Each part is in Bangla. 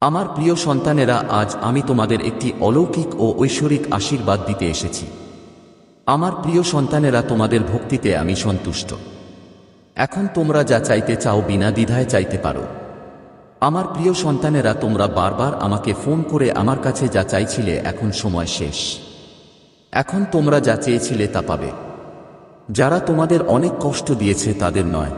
আমার প্রিয় সন্তানেরা, আজ আমি তোমাদের একটি অলৌকিক ও ঐশ্বরিক আশীর্বাদ দিতে এসেছি। আমার প্রিয় সন্তানেরা, তোমাদের ভক্তিতে আমি সন্তুষ্ট। এখন তোমরা যা চাইতে চাও বিনা দ্বিধায় চাইতে পারো। আমার প্রিয় সন্তানেরা, তোমরা বারবার আমাকে ফোন করে আমার কাছে যা চাইছিলে, এখন সময় শেষ। এখন তোমরা যা চেয়েছিলে তা পাবে। যারা তোমাদের অনেক কষ্ট দিয়েছে তাদের নয়,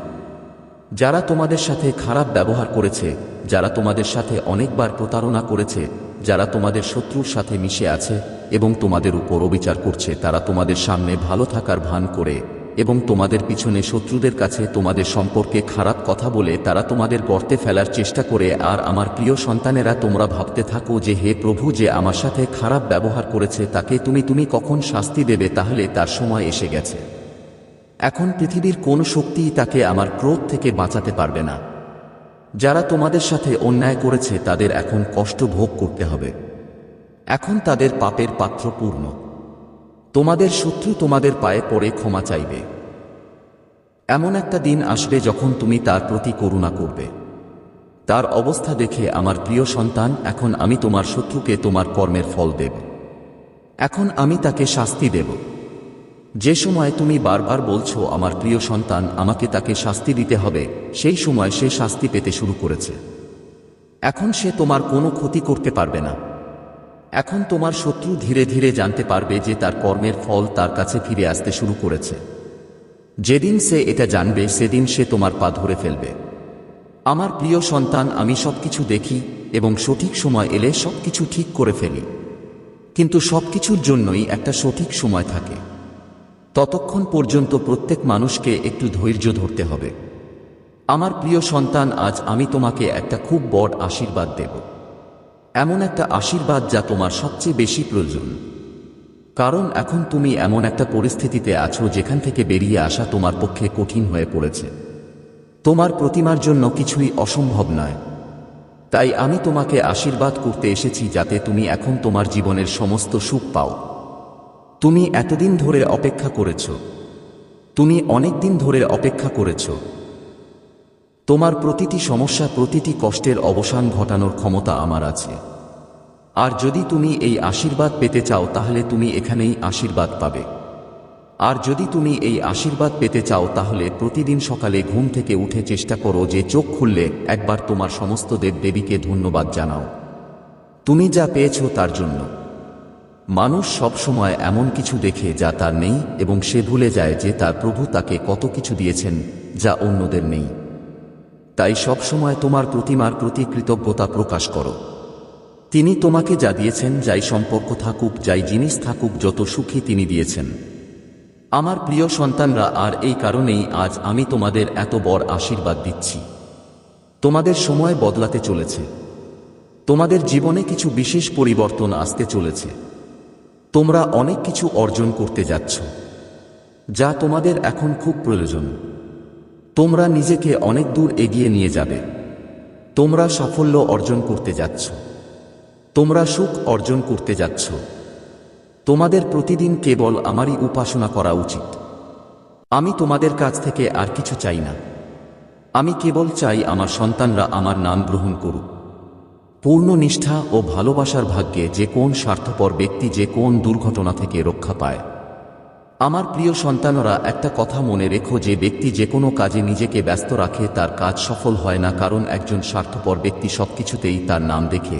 যারা তোমাদের সাথে খারাপ ব্যবহার করেছে, যারা তোমাদের সাথে অনেকবার প্রতারণা করেছে, যারা তোমাদের শত্রুর সাথে মিশে আছে এবং তোমাদের উপর অবিচার করছে, তারা তোমাদের সামনে ভালো থাকার ভান করে এবং তোমাদের পিছনে শত্রুদের কাছে তোমাদের সম্পর্কে খারাপ কথা বলে তারা তোমাদের গর্তে ফেলার চেষ্টা করে। আর আমার প্রিয় সন্তানেরা, তোমরা ভাবতে থাকো যে হে প্রভু, যে আমার সাথে খারাপ ব্যবহার করেছে তাকে তুমি কখন শাস্তি দেবে? তাহলে তার সময় এসে গেছে। এখন পৃথিবীর কোনো শক্তিই তাকে আমার ক্রোধ থেকে বাঁচাতে পারবে না। যারা তোমাদের সাথে অন্যায় করেছে তাদের এখন কষ্ট ভোগ করতে হবে। এখন তাদের পাপের পাত্র পূর্ণ। তোমাদের শত্রু তোমাদের পায়ে পড়ে ক্ষমা চাইবে। এমন একটা দিন আসবে যখন তুমি তার প্রতি করুণা করবে। তার অবস্থা দেখে আমার প্রিয় সন্তান, এখন আমি তোমার শত্রুকে তোমার কর্মের ফল দেব। এখন আমি তাকে শাস্তি দেব। যে সময় তুমি বারবার বলছো আমার প্রিয় সন্তান, আমাকে তাকে শাস্তি দিতে হবে, সেই সময় সে শাস্তি পেতে শুরু করেছে। এখন সে তোমার কোনো ক্ষতি করতে পারবে না। এখন তোমার শত্রু ধীরে ধীরে জানতে পারবে যে তার কর্মের ফল তার কাছে ফিরে আসতে শুরু করেছে। যেদিন সে এটা জানবে, সেদিন সে তোমার পা ধরে ফেলবে। আমার প্রিয় সন্তান, আমি সবকিছু দেখি এবং সঠিক সময় এলে সবকিছু ঠিক করে ফেলি। কিন্তু সবকিছুর জন্যই একটা সঠিক সময় থাকে। ততক্ষণ পর্যন্ত প্রত্যেক মানুষকে একটু ধৈর্য ধরতে হবে। আমার প্রিয় সন্তান, আজ আমি তোমাকে একটা খুব বড় আশীর্বাদ দেব। এমন একটা আশীর্বাদ যা তোমার সবচেয়ে বেশি প্রয়োজন। কারণ এখন তুমি এমন একটা পরিস্থিতিতে আছো যেখান থেকে বেরিয়ে আসা তোমার পক্ষে কঠিন হয়ে পড়েছে। তোমার প্রতিমার জন্য কিছুই অসম্ভব নয়। তাই আমি তোমাকে আশীর্বাদ করতে এসেছি যাতে তুমি এখন তোমার জীবনের সমস্ত সুখ পাও। তুমি এতদিন ধরে অপেক্ষা করেছ। তুমি অনেক দিন ধরে অপেক্ষা করেছ। তোমার প্রতিটি সমস্যা, প্রতিটি কষ্টের অবসান ঘটানোর ক্ষমতা আমার আছে। আর যদি তুমি এই আশীর্বাদ পেতে চাও তাহলে তুমি এখানেই আশীর্বাদ পাবে। আর যদি তুমি এই আশীর্বাদ পেতে চাও তাহলে প্রতিদিন সকালে ঘুম থেকে উঠে চেষ্টা করো যে চোখ খুললে একবার তোমার সমস্ত দেবদেবীকে ধন্যবাদ জানাও তুমি যা পেয়েছ তার জন্য। মানুষ সব সময় এমন কিছু দেখে যা তার নেই এবং সে ভুলে যায় যে তার প্রভু তাকে কত কিছু দিয়েছেন যা অন্যদের নেই। তাই সব সময় তোমার প্রতিমার প্রতি কৃতজ্ঞতা প্রকাশ করো। তিনি তোমাকে যা দিয়েছেন, যাই সম্পর্ক থাকুক, যাই জিনিস থাকুক, যত সুখী তিনি দিয়েছেন। আমার প্রিয় সন্তানরা, আর এই কারণেই আজ আমি তোমাদের এত বড় আশীর্বাদ দিচ্ছি। তোমাদের সময় বদলাতে চলেছে। তোমাদের জীবনে কিছু বিশেষ পরিবর্তন আসতে চলেছে। তোমরা অনেক কিছু অর্জন করতে যাচ্ছ যা তোমাদের এখন খুব প্রয়োজন। তোমরা নিজেকে অনেক দূর এগিয়ে নিয়ে যাবে। তোমরা সাফল্য অর্জন করতে যাচ্ছ। তোমরা সুখ অর্জন করতে যাচ্ছ। তোমাদের প্রতিদিন কেবল আমারই উপাসনা করা উচিত। আমি তোমাদের কাছ থেকে আর কিছু চাই না। আমি কেবল চাই আমার সন্তানরা আমার নাম গ্রহণ করুক। পূর্ণ নিষ্ঠা ও ভালোবাসার ভাগ্যে যে কোন স্বার্থপর ব্যক্তি যে কোন দুর্ঘটনা থেকে রক্ষা পায়। আমার প্রিয় সন্তানরা, একটা কথা মনে রেখো, যে ব্যক্তি যে কোনো কাজে নিজেকে ব্যস্ত রাখে তার কাজ সফল হয় না। কারণ একজন স্বার্থপর ব্যক্তি সবকিছুতেই তার নাম দেখে,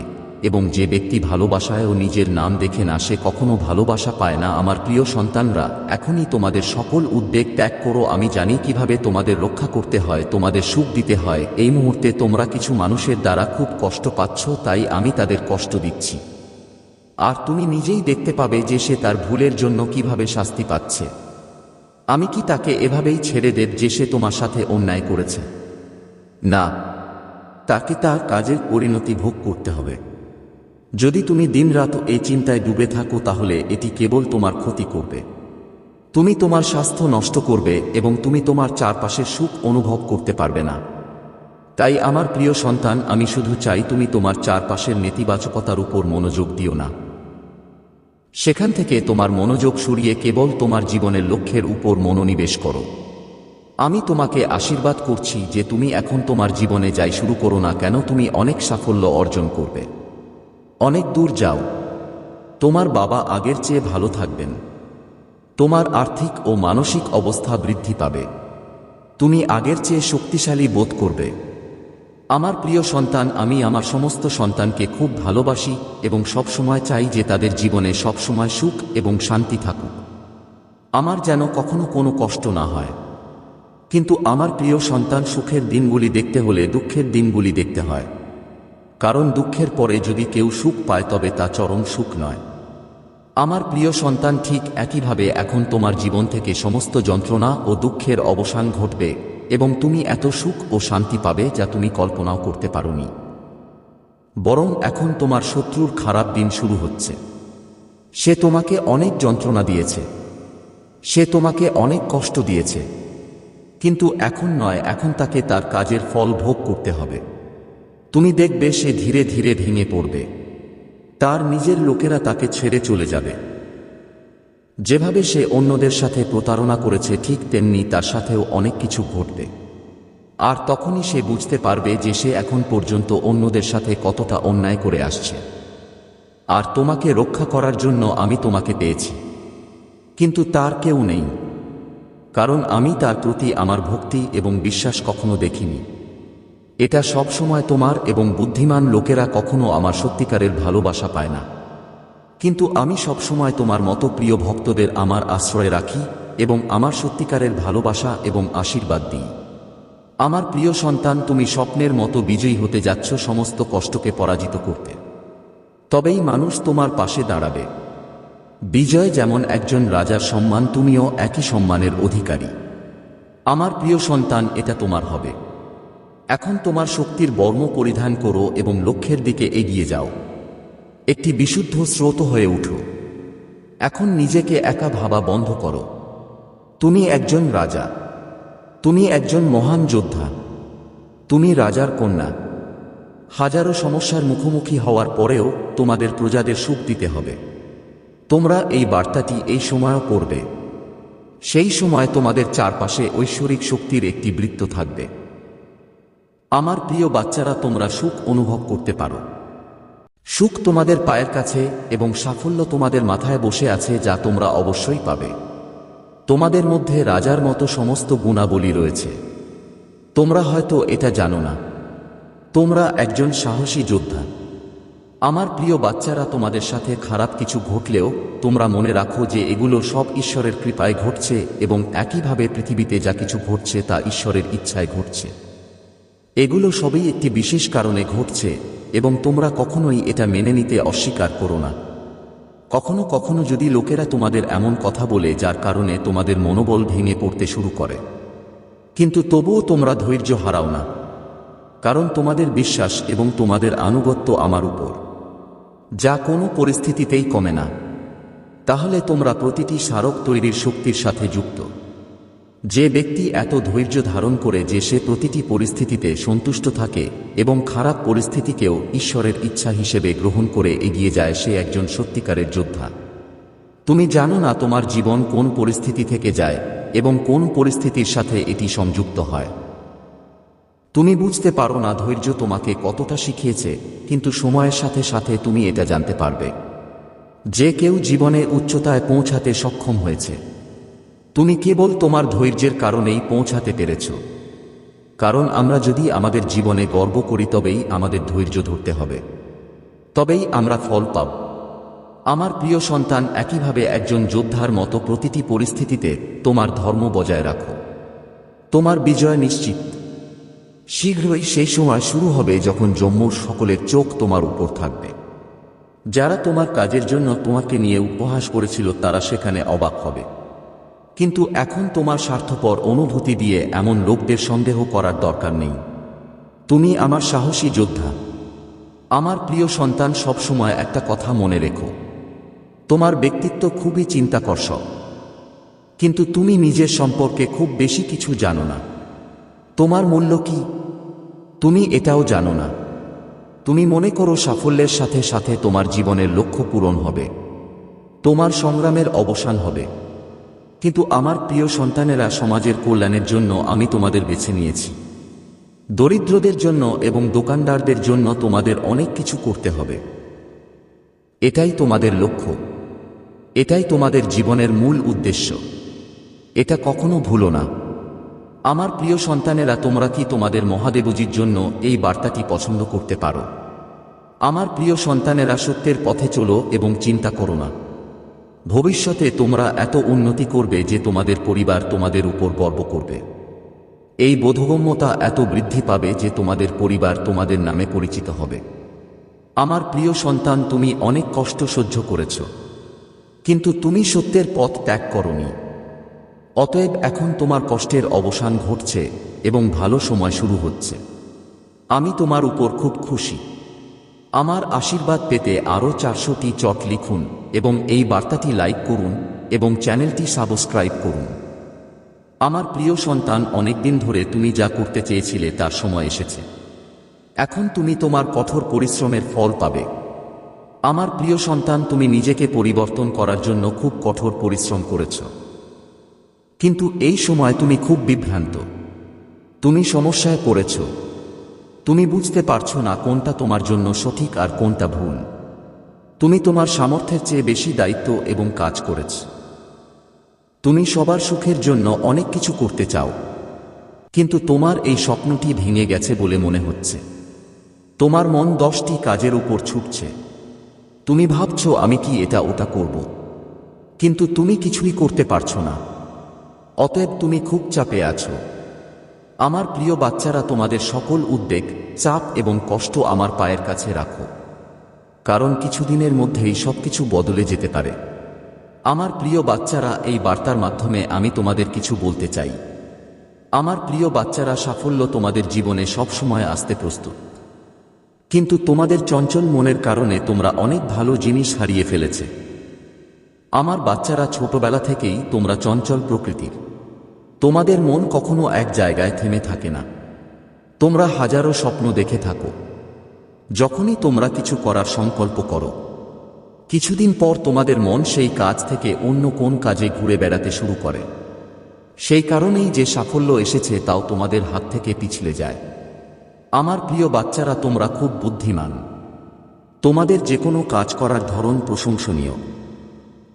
এবং যে ব্যক্তি ভালোবাসায়ও নিজের নাম দেখে না সে কখনো ভালোবাসা পায় না। আমার প্রিয় সন্তানরা, এখনই তোমাদের সকল উদ্বেগ ত্যাগ করো। আমি জানি কিভাবে তোমাদের রক্ষা করতে হয়, তোমাদের সুখ দিতে হয়। এই মুহূর্তে তোমরা কিছু মানুষের দ্বারা খুব কষ্ট পাচ্ছ, তাই আমি তাদের কষ্ট দিচ্ছি। আর তুমি নিজেই দেখতে পাবে যে সে তার ভুলের জন্য কিভাবে শাস্তি পাচ্ছে। আমি কি তাকে এভাবেই ছেড়ে দেব যে সে তোমার সাথে অন্যায় করেছে? না, তাকে তার কাজের পরিণতি ভোগ করতে হবে। যদি তুমি দিনরাত এই চিন্তায় ডুবে থাকো তাহলে এটি কেবল তোমার ক্ষতি করবে। তুমি তোমার স্বাস্থ্য নষ্ট করবে এবং তুমি তোমার চারপাশের সুখ অনুভব করতে পারবে না। তাই আমার প্রিয় সন্তান, আমি শুধু চাই তুমি তোমার চারপাশের নেতিবাচকতার উপর মনোযোগ দিও না। সেখান থেকে তোমার মনোযোগ সরিয়ে কেবল তোমার জীবনের লক্ষ্যের উপর মনোনিবেশ করো। আমি তোমাকে আশীর্বাদ করছি যে তুমি এখন তোমার জীবনে যাই শুরু করো না কেন, তুমি অনেক সাফল্য অর্জন করবে, অনেক দূর যাও। তোমার বাবা আগের চেয়ে ভালো থাকবেন। তোমার আর্থিক ও মানসিক অবস্থা বৃদ্ধি পাবে। তুমি আগের চেয়ে শক্তিশালী বোধ করবে। আমার প্রিয় সন্তান, আমি আমার সমস্ত সন্তানকে খুব ভালোবাসি এবং সবসময় চাই যে তাদের জীবনে সবসময় সুখ এবং শান্তি থাকুক। আমার যেন কখনো কোনো কষ্ট না হয়। কিন্তু আমার প্রিয় সন্তান, সুখের দিনগুলি দেখতে হলে দুঃখের দিনগুলি দেখতে হয়। কারণ দুঃখের পরে যদি কেউ সুখ পায় তবে তা চরম সুখ নয়। আমার প্রিয় সন্তান, ঠিক একইভাবে এখন তোমার জীবন থেকে সমস্ত যন্ত্রণা ও দুঃখের অবসান ঘটবে এবং তুমি এত সুখ ও শান্তি পাবে যা তুমি কল্পনাও করতে পারোনি। বরং এখন তোমার শত্রুর খারাপ দিন শুরু হচ্ছে। সে তোমাকে অনেক যন্ত্রণা দিয়েছে, সে তোমাকে অনেক কষ্ট দিয়েছে, কিন্তু এখন নয়, এখন তাকে তার কাজের ফল ভোগ করতে হবে। তুমি দেখবে সে ধীরে ধীরে ভেঙে পড়বে। তার নিজের লোকেরা তাকে ছেড়ে চলে যাবে। যেভাবে সে অন্যদের সাথে প্রতারণা করেছে ঠিক তেমনি তার সাথেও অনেক কিছু ঘটবে। আর তখনই সে বুঝতে পারবে যে সে এখন পর্যন্ত অন্যদের সাথে কতটা অন্যায় করে আসছে। আর তোমাকে রক্ষা করার জন্য আমি তোমাকে পেয়েছি, কিন্তু তার কেউ নেই, কারণ আমি তার প্রতি আমার ভক্তি এবং বিশ্বাস কখনো দেখিনি। এটা সব সময় তোমার এবং বুদ্ধিমান লোকেরা কখনো আমার সত্যিকারের ভালোবাসা পায় না। কিন্তু আমি সব সময় তোমার মতো প্রিয় ভক্তদের আমার আশ্রয় রাখি এবং আমার সত্যিকারের ভালোবাসা এবং আশীর্বাদ দিই। আমার প্রিয় সন্তান, তুমি স্বপ্নের মতো বিজয়ী হতে যাচ্ছ সমস্ত কষ্টকে পরাজিত করতে। তবেই মানুষ তোমার পাশে দাঁড়াবে। বিজয় যেমন একজন রাজার সম্মান, তুমিও একই সম্মানের অধিকারী। আমার প্রিয় সন্তান, এটা তোমার হবে। এখন তোমার শক্তির বর্ম পরিধান করো এবং লক্ষ্যের দিকে এগিয়ে যাও। একটি বিশুদ্ধ স্রোত হয়ে উঠো। এখন নিজেকে একা ভাবা বন্ধ করো। তুমি একজন রাজা, তুমি একজন মহান যোদ্ধা, তুমি রাজার কন্যা। হাজারো সমস্যার মুখোমুখি হওয়ার পরেও তোমাদের প্রজাদের সুখ দিতে হবে। তোমরা এই বার্তাটি এই সময়ও করবে। সেই সময় তোমাদের চারপাশে ঐশ্বরিক শক্তির একটি বৃত্ত থাকবে। আমার প্রিয় বাচ্চারা, তোমরা সুখ অনুভব করতে পারো। সুখ তোমাদের পায়ের কাছে এবং সাফল্য তোমাদের মাথায় বসে আছে, যা তোমরা অবশ্যই পাবে। তোমাদের মধ্যে রাজার মতো সমস্ত গুণাবলী রয়েছে। তোমরা হয়তো এটা জানো না। তোমরা একজন সাহসী যোদ্ধা। আমার প্রিয় বাচ্চারা, তোমাদের সাথে খারাপ কিছু ঘটলেও তোমরা মনে রাখো যে এগুলো সব ঈশ্বরের কৃপায় ঘটছে এবং একইভাবে পৃথিবীতে যা কিছু ঘটছে তা ঈশ্বরের ইচ্ছায় ঘটছে। এগুলো সবই একটি বিশেষ কারণে ঘটছে এবং তোমরা কখনোই এটা মেনে নিতে অস্বীকার করো না। কখনো কখনো যদি লোকেরা তোমাদের এমন কথা বলে যার কারণে তোমাদের মনোবল ভেঙে পড়তে শুরু করে, কিন্তু তবুও তোমরা ধৈর্য হারাও না, কারণ তোমাদের বিশ্বাস এবং তোমাদের আনুগত্য আমার উপর, যা কোনো পরিস্থিতিতেই কমে না। তাহলে তোমরা প্রতিটি স্মারক তৈরির শক্তির সাথে যুক্ত। যে ব্যক্তি এত ধৈর্য ধারণ করে যে সে প্রতিটি পরিস্থিতিতে সন্তুষ্ট থাকে এবং খারাপ পরিস্থিতিকেও ঈশ্বরের ইচ্ছা হিসেবে গ্রহণ করে এগিয়ে যায়, সে একজন সত্যিকারের যোদ্ধা। তুমি জানো না তোমার জীবন কোন পরিস্থিতি থেকে যায় এবং কোন পরিস্থিতির সাথে এটি সংযুক্ত হয়। তুমি বুঝতে পারো না ধৈর্য তোমাকে কতটা শিখিয়েছে, কিন্তু সময়ের সাথে সাথে তুমি এটা জানতে পারবে যে কেউ জীবনে উচ্চতায় পৌঁছাতে সক্ষম হয়েছে। তুমি কেবল তোমার ধৈর্যের কারণেই পৌঁছাতে পেরেছ। কারণ আমরা যদি আমাদের জীবনে গর্ব করি তবেই আমাদের ধৈর্য ধরতে হবে, তবেই আমরা ফল পাব। আমার প্রিয় সন্তান, একইভাবে একজন যোদ্ধার মতো প্রতিটি পরিস্থিতিতে তোমার ধর্ম বজায় রাখো। তোমার বিজয় নিশ্চিত। শীঘ্রই সেই সময় শুরু হবে যখন জম্মুর সকলের চোখ তোমার উপর থাকবে। যারা তোমার কাজের জন্য তোমাকে নিয়ে উপহাস করেছিল তারা সেখানে অবাক হবে। কিন্তু এখন তোমার স্বার্থপর অনুভূতি দিয়ে এমন লোকদের সন্দেহ করার দরকার নেই। তুমি আমার সাহসী যোদ্ধা। আমার প্রিয় সন্তান, সবসময় একটা কথা মনে রেখো, তোমার ব্যক্তিত্ব খুবই চিন্তাকর্ষক, কিন্তু তুমি নিজের সম্পর্কে খুব বেশি কিছু জানো না। তোমার মূল্য কি তুমি এটাও জানো না। তুমি মনে করো সাফল্যের সাথে সাথে তোমার জীবনের লক্ষ্য পূরণ হবে, তোমার সংগ্রামের অবসান হবে। কিন্তু আমার প্রিয় সন্তানেরা, সমাজের কল্যাণের জন্য আমি তোমাদের বেছে নিয়েছি। দরিদ্রদের জন্য এবং দোকানদারদের জন্য তোমাদের অনেক কিছু করতে হবে। এটাই তোমাদের লক্ষ্য, এটাই তোমাদের জীবনের মূল উদ্দেশ্য। এটা কখনো ভুলো না। আমার প্রিয় সন্তানেরা, তোমরা কি তোমাদের মহাদেবজির জন্য এই বার্তাটি পছন্দ করতে পারো? আমার প্রিয় সন্তানেরা, সত্যের পথে চলো এবং চিন্তা করো না। ভবিষ্যতে তোমরা এত উন্নতি করবে যে তোমাদের পরিবার তোমাদের উপর গর্ব করবে। এই বোধগম্যতা এত বৃদ্ধি পাবে যে তোমাদের পরিবার তোমাদের নামে পরিচিত হবে। আমার প্রিয় সন্তান, তুমি অনেক কষ্ট সহ্য করেছ, কিন্তু তুমি সত্যের পথ ত্যাগ করনি। অতএব এখন তোমার কষ্টের অবসান ঘটছে এবং ভালো সময় শুরু হচ্ছে। আমি তোমার উপর খুব খুশি। আমার আশীর্বাদ পেতে আরও 400টি চট লিখুন এবং এই বার্তাটি লাইক করুন এবং চ্যানেলটি সাবস্ক্রাইব করুন। আমার প্রিয় সন্তান, অনেকদিন ধরে তুমি যা করতে চেয়েছিলে তার সময় এসেছে। এখন তুমি তোমার কঠোর পরিশ্রমের ফল পাবে। আমার প্রিয় সন্তান, তুমি নিজেকে পরিবর্তন করার জন্য খুব কঠোর পরিশ্রম করেছ, কিন্তু এই সময় তুমি খুব বিভ্রান্ত। তুমি সমস্যায় পড়েছ। তুমি বুঝতে পারছো না কোনটা তোমার জন্য সঠিক আর কোনটা ভুল। তুমি তোমার সামর্থ্যের চেয়ে বেশি দায়িত্ব এবং কাজ করেছ। তুমি সবার সুখের জন্য অনেক কিছু করতে চাও, কিন্তু তোমার এই স্বপ্নটি ভেঙে গেছে বলে মনে হচ্ছে। তোমার মন 10টি কাজের উপর ছুটছে। তুমি ভাবছো, আমি কি এটা ওটা করব, কিন্তু তুমি কিছুই করতে পারছো না। অতএব তুমি খুব চাপে আছো। আমার প্রিয় বাচ্চারা, তোমাদের সকল উদ্বেগ, চাপ এবং কষ্ট আমার পায়ের কাছে রাখো, কারণ কিছুদিনের মধ্যেই সবকিছু বদলে যেতে পারে। আমার প্রিয় বাচ্চারা, এই বার্তার মাধ্যমে আমি তোমাদের কিছু বলতে চাই। আমার প্রিয় বাচ্চারা, সাফল্য তোমাদের জীবনে সবসময় আসতে প্রস্তুত, কিন্তু তোমাদের চঞ্চল মনের কারণে তোমরা অনেক ভালো জিনিস হারিয়ে ফেলেছে। আমার বাচ্চারা, ছোটবেলা থেকেই তোমরা চঞ্চল প্রকৃতির। তোমাদের মন কখনো এক জায়গায় থেমে থাকে না। তোমরা হাজারো স্বপ্ন দেখে থাকো। যখনই তোমরা কিছু করার সংকল্প করো, কিছুদিন পর তোমাদের মন সেই কাজ থেকে অন্য কোন কাজে ঘুরে বেড়াতে শুরু করে। সেই কারণেই যে সাফল্য এসেছে তাও তোমাদের হাত থেকে পিছলে যায়। আমার প্রিয় বাচ্চারা, তোমরা খুব বুদ্ধিমান। তোমাদের যে কোনো কাজ করার ধরন প্রশংসনীয়।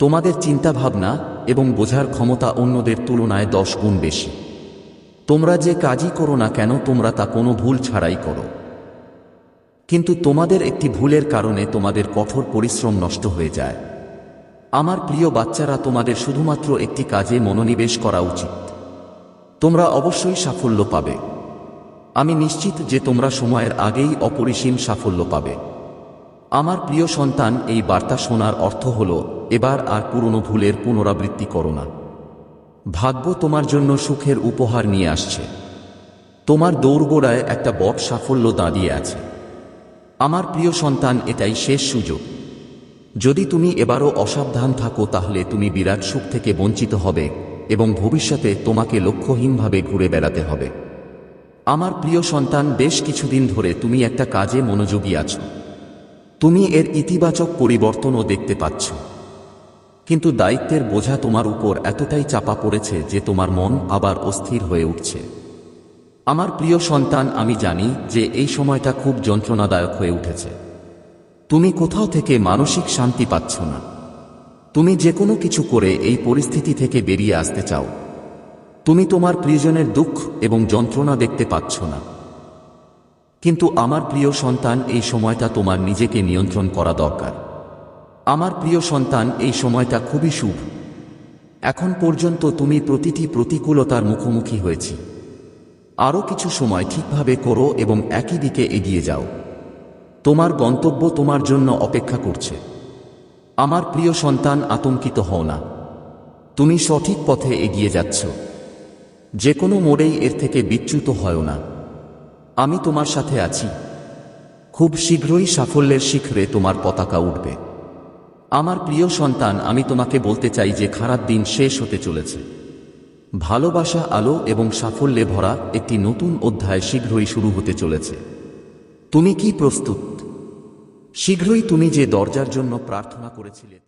তোমাদের চিন্তাভাবনা এবং বোঝার ক্ষমতা অন্যদের তুলনায় 10 গুণ বেশি। তোমরা যে কাজই করো না কেন, তোমরা তা কোনো ভুল ছাড়াই করো। কিন্তু তোমাদের একটি ভুলের কারণে তোমাদের কঠোর পরিশ্রম নষ্ট হয়ে যায়। আমার প্রিয় বাচ্চারা, তোমাদের শুধুমাত্র একটি কাজে মনোনিবেশ করা উচিত। তোমরা অবশ্যই সাফল্য পাবে। আমি নিশ্চিত যে তোমরা সময়ের আগেই অপরিসীম সাফল্য পাবে। আমার প্রিয় সন্তান, এই বার্তা শোনার অর্থ হল, এবার আর পুরনো ভুলের পুনরাবৃত্তি করো না। ভাগ্য তোমার জন্য সুখের উপহার নিয়ে আসছে। তোমার দৌড়গোড়ায় একটা বড় সাফল্য দাঁড়িয়ে আছে। আমার প্রিয় সন্তান, এটাই শেষ সুযোগ। যদি তুমি এবারও অসাবধান থাকো তাহলে তুমি বিরাট সুখ থেকে বঞ্চিত হবে এবং ভবিষ্যতে তোমাকে লক্ষ্যহীনভাবে ঘুরে বেড়াতে হবে। আমার প্রিয় সন্তান, বেশ কিছুদিন ধরে তুমি একটা কাজে মনোযোগী আছো। তুমি এর ইতিবাচক পরিবর্তনও দেখতে পাচ্ছ, কিন্তু দায়িত্বের বোঝা তোমার উপর এতটাই চাপা পড়েছে যে তোমার মন আবার অস্থির হয়ে উঠছে। আমার প্রিয় সন্তান, আমি জানি যে এই সময়টা খুব যন্ত্রণাদায়ক হয়ে উঠেছে। তুমি কোথাও থেকে মানসিক শান্তি পাচ্ছ না। তুমি যে কোনো কিছু করে এই পরিস্থিতি থেকে বেরিয়ে আসতে চাও। তুমি তোমার প্রিয়জনের দুঃখ এবং যন্ত্রণা দেখতে পাচ্ছ না। কিন্তু আমার প্রিয় সন্তান, এই সময়টা তোমার নিজেকে নিয়ন্ত্রণ করা দরকার। আমার প্রিয় সন্তান, এই সময়টা খুবই শুভ। এখন পর্যন্ত তুমি প্রতিটি প্রতিকূলতার মুখোমুখি হয়েছি। আরও কিছু সময় ঠিকভাবে করো এবং একই দিকে এগিয়ে যাও। তোমার গন্তব্য তোমার জন্য অপেক্ষা করছে। আমার প্রিয় সন্তান, আতঙ্কিত হও না। তুমি সঠিক পথে এগিয়ে যাচ্ছ। যে কোনো মোড়েই এর থেকে বিচ্যুত হও না। আমি তোমার সাথে আছি। খুব শীঘ্রই সাফল্যের শিখরে তোমার পতাকা উঠবে। আমার প্রিয় সন্তান, আমি তোমাকে বলতে চাই যে খারাপ দিন শেষ হতে চলেছে। ভালোবাসা, আলো এবং সাফল্যে ভরা একটি নতুন অধ্যায় শীঘ্রই শুরু হতে চলেছে। তুমি কি প্রস্তুত? শীঘ্রই তুমি যে দরজার জন্য প্রার্থনা করেছিলে